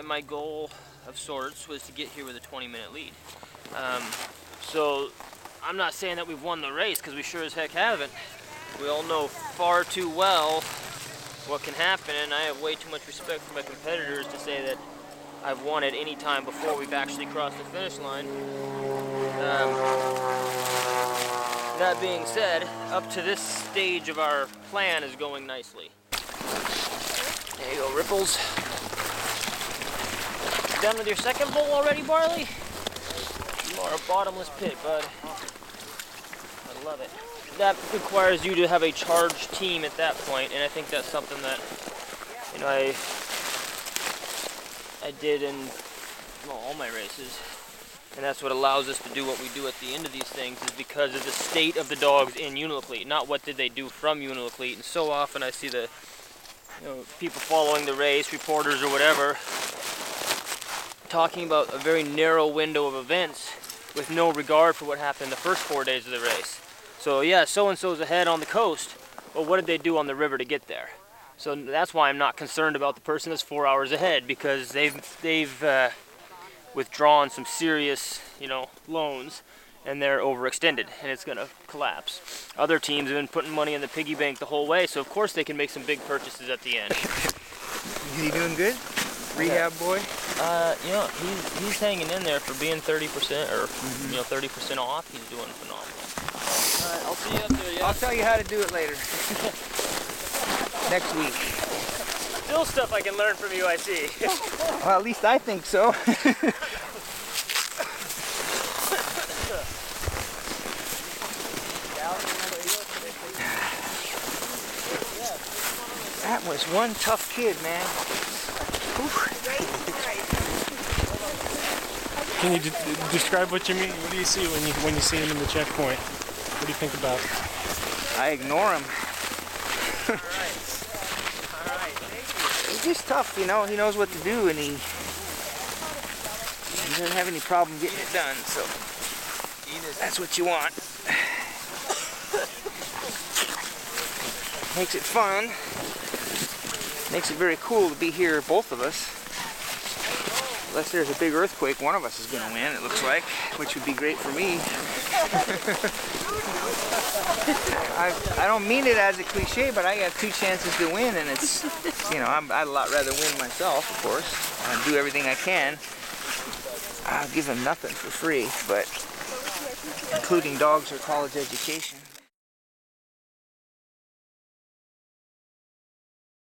my goal of sorts was to get here with a 20-minute lead. So I'm not saying that we've won the race, because we sure as heck haven't. We all know far too well what can happen, and I have way too much respect for my competitors to say that I've won at any time before we've actually crossed the finish line. That being said, up to this stage of our plan is going nicely. There you go, Ripples. Done with your second bowl already, Barley? You are a bottomless pit, bud. I love it. That requires you to have a charged team at that point, and I think that's something that, you know, I did in all my races. And that's what allows us to do what we do at the end of these things, is because of the state of the dogs in Uniloclete, not what did they do from Uniloclete. And so often I see the, you know, people following the race, reporters or whatever, talking about a very narrow window of events with no regard for what happened in the first 4 days of the race. So yeah, so-and-so's ahead on the coast, but what did they do on the river to get there? So that's why I'm not concerned about the person that's 4 hours ahead, because they've withdrawn some serious, you know, loans, and they're overextended, and it's gonna collapse. Other teams have been putting money in the piggy bank the whole way, so of course they can make some big purchases at the end. Is he doing good? Rehab boy? You know, he's hanging in there for being 30% or you know, 30% off. He's doing phenomenal. All right, I'll see you up there. Yeah? I'll tell you how to do it later. Next week. Still stuff I can learn from you, I see. Well, at least I think so. That was one tough kid, man. Can you describe what you mean? What do you see when you see him in the checkpoint? What do you think about it? I ignore him. All right, thank you. He's just tough, you know. He knows what to do, and he doesn't have any problem getting it done. So that's what you want. Makes it fun. Makes it very cool to be here, both of us. Unless there's a big earthquake, one of us is going to win, it looks like, which would be great for me. I don't mean it as a cliche, but I got 2 chances to win, and it's, you know, I'd a lot rather win myself, of course. I'll do everything I can. I'll give them nothing for free, but including dogs or college education.